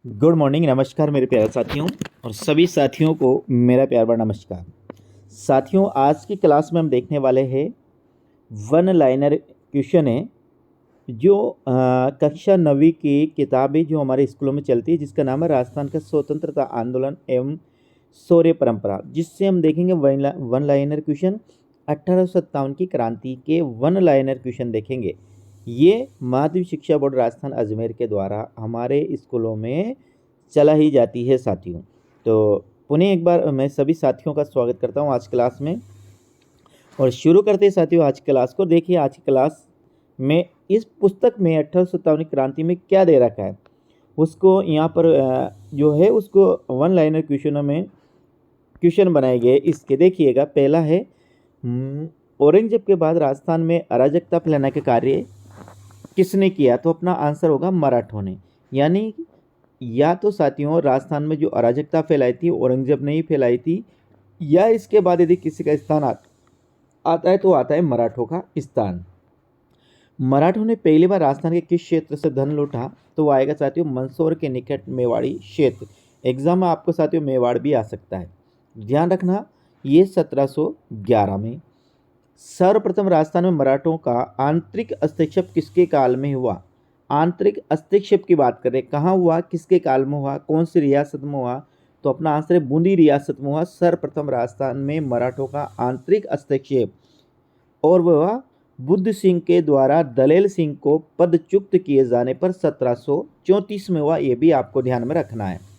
Good morning, नमस्कार मेरे प्यारे साथियों। और सभी साथियों को मेरा प्यार भरा नमस्कार। साथियों, आज की क्लास में हम देखने वाले हैं वन लाइनर क्वेश्चन है जो कक्षा 9वीं की किताब है जो हमारे स्कूलों में चलती है, जिसका नाम है राजस्थान का स्वतंत्रता आंदोलन एवं शौर्य परंपरा, जिससे हम देखेंगे वन लाइनर क्वेश्चन। 1857 की क्रांति के वन लाइनर क्वेश्चन देखेंगे। ये माध्यमिक शिक्षा बोर्ड राजस्थान अजमेर के द्वारा हमारे स्कूलों में चला ही जाती है साथियों। तो पुनः एक बार मैं सभी साथियों का स्वागत करता हूँ आज क्लास में, और शुरू करते हैं साथियों आज क्लास को। देखिए आज की क्लास में इस पुस्तक में 1857 क्रांति में क्या दे रखा है उसको यहाँ पर जो है उसको वन लाइनर क्वेश्चनों में क्वेश्चन बनाए गए। इसके देखिएगा, पहला है औरंगजेब के बाद राजस्थान में अराजकता फैलाने के कार्य किसने किया? तो अपना आंसर होगा मराठों ने। यानी या तो साथियों राजस्थान में जो अराजकता फैलाई थी औरंगजेब ने ही फैलाई थी, या इसके बाद यदि किसी का स्थान आता है तो आता है मराठों का स्थान। मराठों ने पहली बार राजस्थान के किस क्षेत्र से धन लूटा? तो वो आएगा साथियों मंदसौर के निकट मेवाड़ी क्षेत्र। एग्जाम में आपको साथियों मेवाड़ भी आ सकता है, ध्यान रखना। ये 1711 में। सर्वप्रथम राजस्थान में मराठों का आंतरिक हस्तक्षेप किसके काल में हुआ? आंतरिक हस्तक्षेप की बात करें, कहाँ हुआ, किसके काल में हुआ, कौन सी रियासत में हुआ? तो अपना आंसर है बूंदी रियासत में हुआ सर्वप्रथम राजस्थान में मराठों का आंतरिक हस्तक्षेप। और वह बुद्ध सिंह के द्वारा दलेल सिंह को पदच्युत किए जाने पर 1734 में हुआ। यह भी आपको ध्यान में रखना है।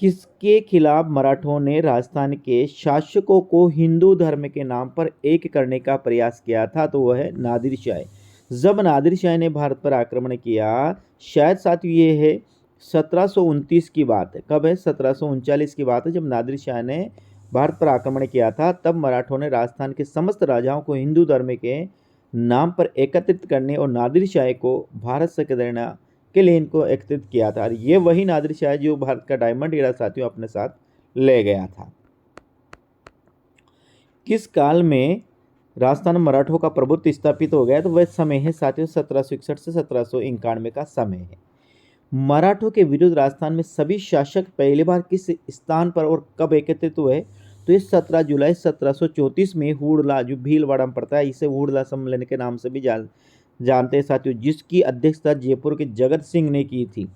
किसके खिलाफ मराठों ने राजस्थान के शासकों को हिंदू धर्म के नाम पर एक करने का प्रयास किया था? तो वह है नादिर शाह। जब नादिर शाह ने भारत पर आक्रमण किया, शायद साथियों ये है 1729 की बात है। कब है? 1739 की बात है, जब नादिर शाह ने भारत पर आक्रमण किया था। तब मराठों ने राजस्थान के समस्त राजाओं को हिंदू धर्म के नाम पर एकत्रित करने और नादिर शाह को भारत से देना के लिए इनको एकत्रित किया था। और ये वही नादिर शाह जो भारत का डायमंड हीरा साथियों अपने साथ ले गया था। किस काल में राजस्थान मराठों का प्रभुत्व स्थापित हो गया? तो वह समय है साथियों 1761 से 1791 का समय है। मराठों के विरुद्ध राजस्थान में सभी शासक पहली बार किस स्थान पर और कब एकत्रित हुए? तो ये 17 जुलाई 1734 में हुड़ला, जो भीलवाड़ा में पड़ता है, इसे हुड़ला सम्मेलन के नाम से भी जानते हैं साथियों, जिसकी अध्यक्षता जयपुर के जगत सिंह ने की थी।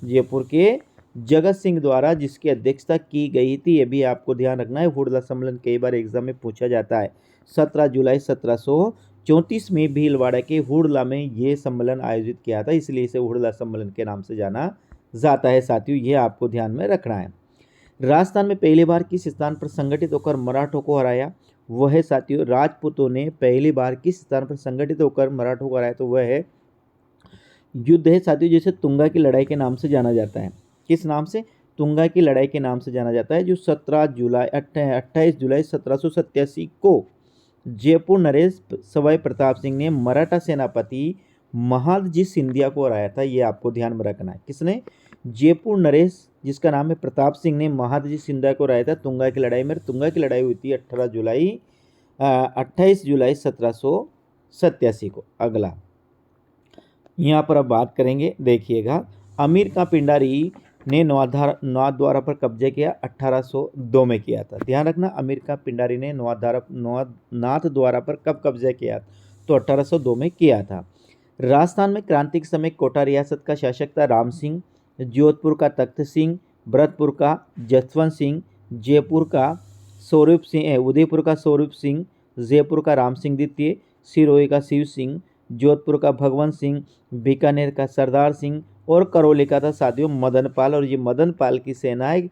जयपुर के जगत सिंह द्वारा जिसकी अध्यक्षता की गई थी, ये भी आपको ध्यान रखना है। हुड़ला सम्मेलन कई बार एग्जाम में पूछा जाता है। 17 जुलाई 1734 में भीलवाड़ा के हुड़ला में ये सम्मेलन आयोजित किया था, इसलिए इसे हुड़ला सम्मेलन के नाम से जाना जाता है साथियों। ये आपको ध्यान में रखना है। राजस्थान में पहली बार किस स्थान पर संगठित होकर मराठों को हराया? वह है साथियों राजपूतों ने पहली बार किस स्थान पर संगठित होकर मराठों को हराया? तो वह है युद्ध है साथियों जिसे तुंगा की लड़ाई के नाम से जाना जाता है। किस नाम से? तुंगा की लड़ाई के नाम से जाना जाता है, जो 28 जुलाई 1787 को जयपुर नरेश सवाई प्रताप सिंह ने मराठा सेनापति महादजी सिंधिया को हराया था। ये आपको ध्यान में रखना है। किसने? जयपुर नरेश, जिसका नाम है प्रताप सिंह, ने महादजी सिंधिया को हराया था तुंगा की लड़ाई में। तुंगा की लड़ाई हुई थी 28 जुलाई 1787 को। अगला यहाँ पर अब बात करेंगे, देखिएगा, अमीर का पिंडारी ने नौद्वारा पर कब्जा किया, 1802 में किया था। ध्यान रखना, अमीर का पिंडारी ने नाथद्वारा पर कब कब्जा किया? तो 1802 में किया था। राजस्थान में क्रांति के समय कोटा रियासत का शासक था राम सिंह, जोधपुर का तख्त सिंह, भरतपुर का जसवंत सिंह, जयपुर का स्वरूप सिंह, उदयपुर का स्वरूप सिंह, जयपुर का राम सिंह द्वितीय, सिरोही का शिव सिंह, जोधपुर का भगवंत सिंह, बीकानेर का सरदार सिंह और करौली का था साथियों मदन पाल। और ये मदन पाल की सेनाएं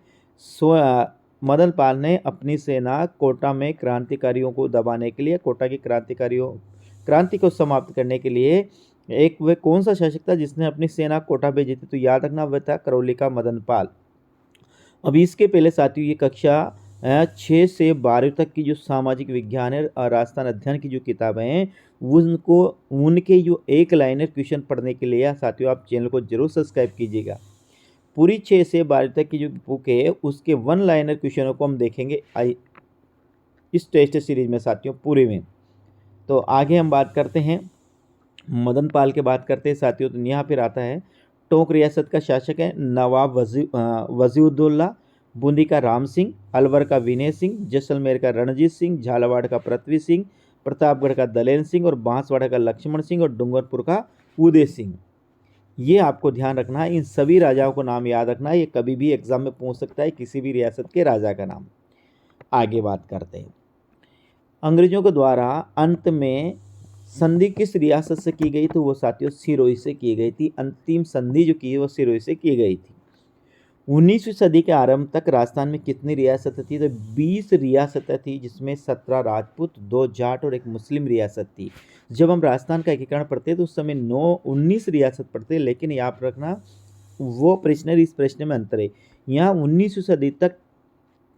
मदन पाल ने अपनी सेना कोटा में क्रांतिकारियों को दबाने के लिए, कोटा की क्रांति को समाप्त करने के लिए, एक वह कौन सा शासक था जिसने अपनी सेना कोटा भेजी थी? तो याद रखना, वह था करौली का मदन पाल। अभी इसके पहले साथियों ये कक्षा 6 से 12 तक की जो सामाजिक विज्ञान है और राजस्थान अध्ययन की जो किताबें हैं, उनके जो एक लाइनर क्वेश्चन पढ़ने के लिए साथियों आप चैनल को जरूर सब्सक्राइब कीजिएगा। पूरी 6 से 12 तक की जो बुक है उसके वन लाइनर क्वेश्चनों को हम देखेंगे इस टेस्ट सीरीज में साथियों पूरे में। तो आगे हम बात करते हैं मदन पाल के, बात करते हैं साथियों। तो यहाँ फिर आता है टोंक रियासत का शासक है नवाब वजीउद्दौला, बूंदी का राम सिंह, अलवर का विनय सिंह, जैसलमेर का रणजीत सिंह, झालावाड़ का पृथ्वी सिंह, प्रतापगढ़ का दलेर सिंह और बांसवाड़ा का लक्ष्मण सिंह और डूंगरपुर का उदय सिंह। ये आपको ध्यान रखना है, इन सभी राजाओं को नाम याद रखना है, ये कभी भी एग्जाम में पूछ सकता है किसी भी रियासत के राजा का नाम। आगे बात करते हैं। अंग्रेजों के द्वारा अंत में संधि किस रियासत से की गई? तो वो साथियों सिरोही से की गई थी। अंतिम संधि जो की वो सिरोही से की गई थी। 19वीं सदी के आरंभ तक राजस्थान में कितनी रियासतें थी? तो 20 रियासतें थी, जिसमें 17 राजपूत, 2 जाट और 1 मुस्लिम रियासत थी। जब हम राजस्थान का एकीकरण पढ़ते तो उस समय 19 रियासत पढ़ते, लेकिन याद रखना वो प्रश्न इस प्रश्न में अंतर है। यहाँ 19वीं सदी तक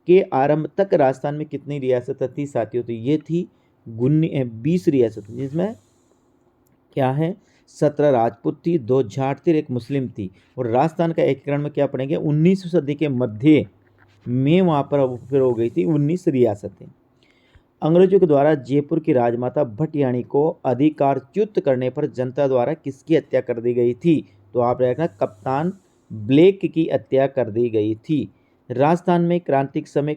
के आरंभ तक राजस्थान में कितनी रियासतें थी साथियों? तो ये थी 20 रियासत, जिसमें क्या है 17 राजपूत थी, 2 जाट थी, 1 मुस्लिम थी। और राजस्थान का एकीकरण में क्या पढ़ेंगे 19वीं सदी के मध्य में वहाँ पर फिर हो गई थी 19 रियासतें। अंग्रेजों के द्वारा जयपुर की राजमाता भटियाणी को अधिकारच्युत करने पर जनता द्वारा किसकी हत्या कर दी गई थी? तो आप देखना कप्तान ब्लेक की हत्या कर दी गई थी। राजस्थान में क्रांति के समय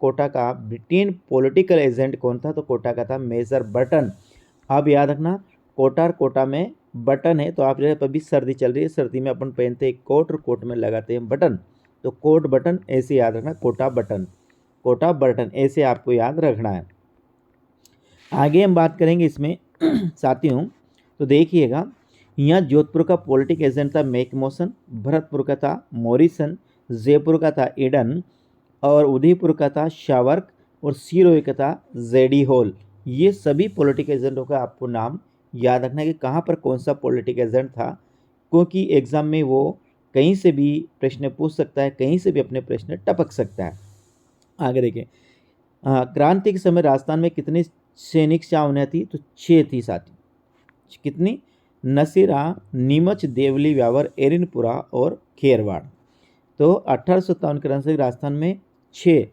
कोटा का ब्रिटेन पॉलिटिकल एजेंट कौन था? तो कोटा का था मेजर बटन। आप याद रखना कोटा में बटन है, तो आप जो अभी सर्दी चल रही है, सर्दी में अपन पहनते हैं कोट और कोट में लगाते हैं बटन, तो कोट बटन ऐसे याद रखना, कोटा बटन ऐसे आपको याद रखना है। आगे हम बात करेंगे इसमें साथियों, तो देखिएगा यहाँ जोधपुर का पॉलिटिक एजेंट था मैकमोसन, भरतपुर का था मॉरिसन, जयपुर का था ईडन और उदयपुर का था शावर्क और सिरोही का था जेडी हॉल। ये सभी पॉलिटिक एजेंटों का आपको नाम याद रखना है कि कहाँ पर कौन सा पॉलिटिक एजेंट था, क्योंकि एग्जाम में वो कहीं से भी प्रश्न पूछ सकता है, कहीं से भी अपने प्रश्न टपक सकता है। आगे देखिए, क्रांति के समय राजस्थान में कितनी सैनिक छावनियाँ थी? तो 6 थी साथी। कितनी? नसीरा, नीमच, देवली, व्यावर, एरिनपुरा और खेरवाड़। तो 1857 के अनुसार राजस्थान में 6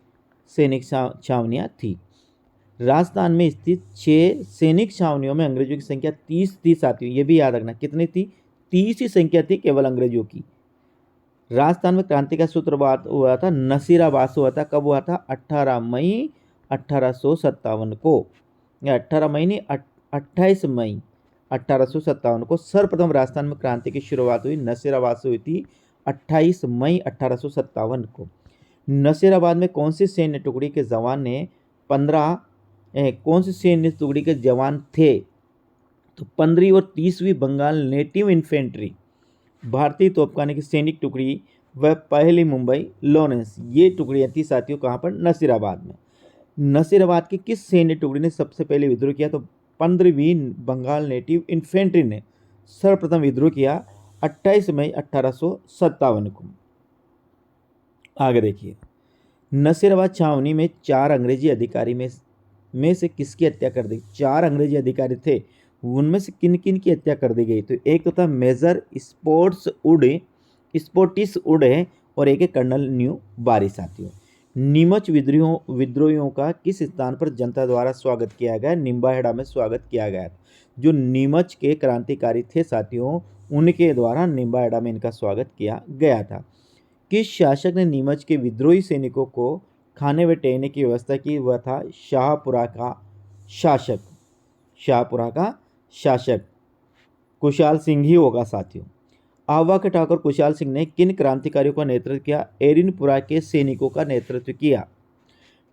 सैनिक छावनियाँ थी। राजस्थान में स्थित 6 सैनिक छावनियों में अंग्रेजों की संख्या 30 थी साथियों, ये भी याद रखना। कितनी थी? 30 ही संख्या थी केवल अंग्रेजों की। राजस्थान में क्रांति का सूत्रपात हुआ था, नसीराबाद हुआ था। कब हुआ था? 18 मई 1857 को, या 18 मई नहीं 28 मई 1857 को सर्वप्रथम राजस्थान में क्रांति की शुरुआत हुई नसीराबाद से हुई थी 28 मई 1857 को। नसीराबाद में कौन सी सैन्य टुकड़ी के जवान ने कौन सी सैन्य टुकड़ी के जवान थे? तो 15वीं और 30वीं बंगाल नेटिव इन्फेंट्री भारतीय तोपखाने की सैनिक टुकड़ी व पहली मुंबई लॉरेंस, ये टुकड़ियाँ थी साथियों कहाँ पर? नसीराबाद में। नसीराबाद की किस सैन्य टुकड़ी ने सबसे पहले विद्रोह किया? तो 15वीं बंगाल नेटिव इन्फेंट्री ने सर्वप्रथम विद्रोह किया 28 मई 1857 को। आगे देखिए, नसीराबाद छावनी में 4 अंग्रेजी अधिकारी में से किसकी हत्या कर दी? 4 अंग्रेजी अधिकारी थे, उनमें से किन किन की हत्या कर दी गई? तो एक तो था मेजर स्पोर्टिस उड है और एक है कर्नल न्यू बारी साथियों। नीमच विद्रोहियों का किस स्थान पर जनता द्वारा स्वागत किया गया? निम्बाहेड़ा में स्वागत किया गया। जो नीमच के क्रांतिकारी थे साथियों, उनके द्वारा निम्बाहेड़ा में इनका स्वागत किया गया था। किस शासक ने नीमच के विद्रोही सैनिकों को खाने व ठहरने की व्यवस्था की? वह था शाहपुरा का शासक कुशाल सिंह ही होगा साथियों। आवा के ठाकुर कुशाल सिंह ने किन क्रांतिकारियों का नेतृत्व किया? एरिनपुरा के सैनिकों का नेतृत्व किया।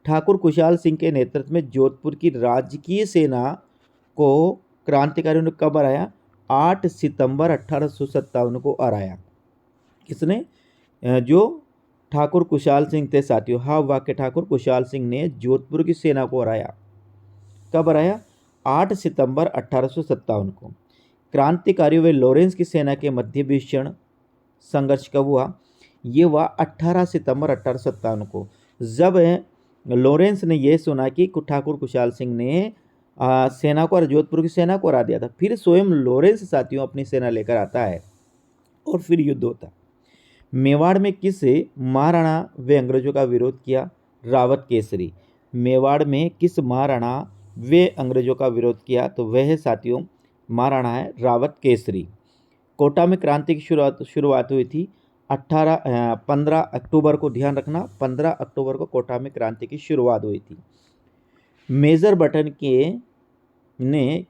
ठाकुर कुशाल सिंह के नेतृत्व में जोधपुर की राजकीय सेना को क्रांतिकारियों ने कब हराया? 8 सितंबर 1857 को हराया। किसने? जो ठाकुर कुशाल सिंह थे साथियों। हावा के ठाकुर कुशाल सिंह ने जोधपुर की सेना को हराया। कब हराया? 8 सितंबर 1857 को। क्रांतिकारियों व लॉरेंस की सेना के मध्य भीषण संघर्ष कब हुआ? ये हुआ 18 सितंबर 1857 को, जब लॉरेंस ने यह सुना कि ठाकुर कुशाल सिंह ने सेना को, जोधपुर की सेना को हरा दिया था। फिर स्वयं लॉरेंस साथियों अपनी सेना लेकर आता है और फिर युद्ध होता है। मेवाड़ में किस महाराणा व अंग्रेजों का विरोध किया? रावत केसरी। मेवाड़ में किस महाराणा वे अंग्रेजों का विरोध किया? तो वह साथियों महाराणा है रावत केसरी। कोटा में क्रांति की शुरुआत हुई थी 15 अक्टूबर को, ध्यान रखना 15 अक्टूबर को कोटा में क्रांति की शुरुआत हुई थी। मेजर बटन के ने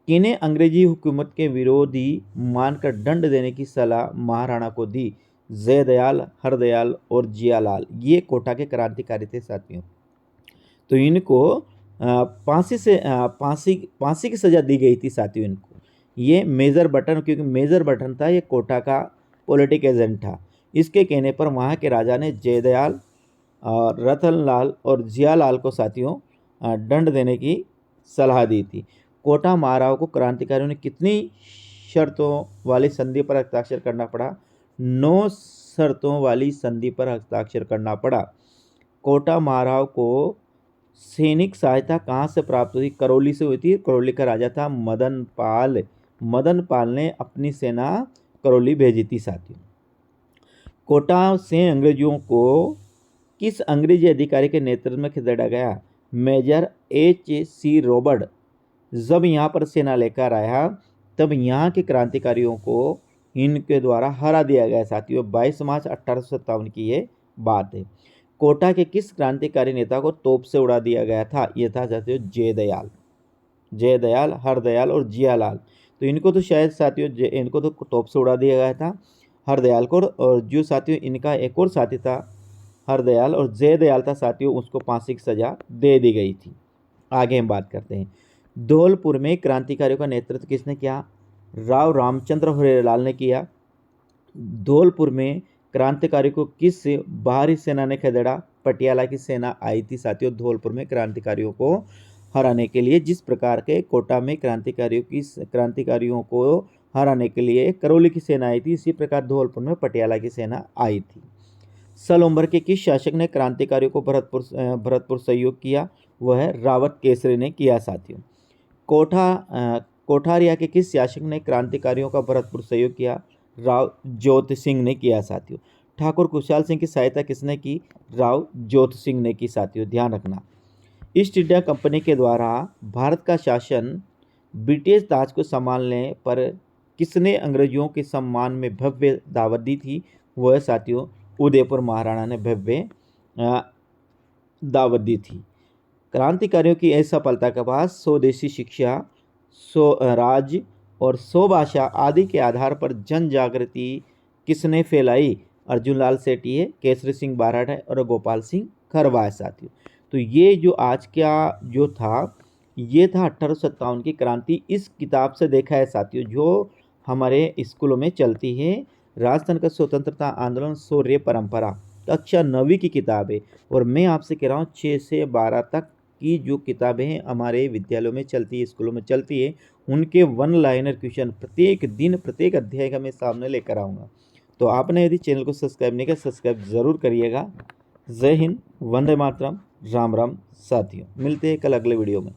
किन्हें अंग्रेजी हुकूमत के विरोधी मानकर दंड देने की सलाह महाराणा को दी? जयदयाल, हरदयाल और जियालाल, ये कोटा के क्रांतिकारी थे साथियों। तो इनको फांसी की सज़ा दी गई थी साथियों इनको। ये मेजर बटन, क्योंकि मेजर बटन था ये कोटा का पॉलिटिक एजेंट था। इसके कहने पर वहाँ के राजा ने जयदयाल, रतनलाल और जियालाल को साथियों दंड देने की सलाह दी थी। कोटा महाराव को क्रांतिकारियों ने कितनी शर्तों वाली संधि पर हस्ताक्षर करना पड़ा? 9 शर्तों वाली संधि पर हस्ताक्षर करना पड़ा। कोटा महाराव को सैनिक सहायता कहाँ से प्राप्त हुई? करौली से हुई थी। करौली का राजा था मदन पाल। मदन पाल ने अपनी सेना करौली भेजी थी साथियों। कोटा से अंग्रेजों को किस अंग्रेजी अधिकारी के नेतृत्व में खदेड़ा गया? Major H.C. रॉबर्ट जब यहाँ पर सेना लेकर आया तब यहाँ के क्रांतिकारियों को इनके द्वारा हरा दिया गया साथियों। 22 मार्च 1857 की ये बात है। कोटा के किस क्रांतिकारी नेता को तोप से उड़ा दिया गया था? ये था साथियों जयदयाल, हरदयाल और जियालाल। तो इनको तो शायद साथियों इनको तो तोप से उड़ा दिया गया था, हरदयाल को। और जो साथियों इनका एक और साथी था हरदयाल, और जयदयाल था साथियों, उसको फांसी की सजा दे दी गई थी। आगे हम बात करते हैं। धौलपुर में क्रांतिकारियों का नेतृत्व किसने किया? राव रामचंद्र हरेलाल ने किया। धौलपुर में क्रांतिकारी को किस बाहरी सेना ने खदेड़ा? पटियाला की सेना आई थी साथियों धौलपुर में क्रांतिकारियों को हराने के लिए। जिस प्रकार के कोटा में क्रांतिकारियों को हराने के लिए करौली की सेना आई थी, इसी प्रकार धौलपुर में पटियाला की सेना आई थी। सलूम्बर के किस शासक ने क्रांतिकारियों को भरतपुर सहयोग किया? वह रावत केसरी ने किया साथियों। कोठारिया के किस शासक ने क्रांतिकारियों का भरतपुर सहयोग किया? राव जोत सिंह ने किया साथियों। ठाकुर खुशहाल सिंह की सहायता किसने की? राव जोत सिंह ने की साथियों, ध्यान रखना। ईस्ट इंडिया कंपनी के द्वारा भारत का शासन ब्रिटिश ताज को संभालने पर किसने अंग्रेजों के सम्मान में भव्य दावत दी थी? वह साथियों उदयपुर महाराणा ने भव्य दावत दी थी। क्रांतिकारियों की इस सफलता के बाद स्वदेशी शिक्षा, स्वराज और स्वभाषा आदि के आधार पर जन जागृति किसने फैलाई? अर्जुनलाल सेठी है, केसरी सिंह बारड है और गोपाल सिंह खरवा है साथियों। तो ये जो आज का जो था ये था 1857 की क्रांति। इस किताब से देखा है साथियों, जो हमारे स्कूलों में चलती है, राजस्थान का स्वतंत्रता आंदोलन शौर्य परंपरा, कक्षा 9वीं की किताब है। और मैं आपसे कह रहा हूँ 6 से 12 तक की जो किताबें हैं हमारे विद्यालयों में चलती है, स्कूलों में चलती है, उनके 1 लाइनर क्वेश्चन प्रत्येक दिन प्रत्येक अध्याय का मैं सामने लेकर आऊँगा। तो आपने यदि चैनल को सब्सक्राइब नहीं किया, सब्सक्राइब ज़रूर करिएगा। जय हिंद, वंदे मातरम, राम राम साथियों। मिलते हैं कल अगले वीडियो में।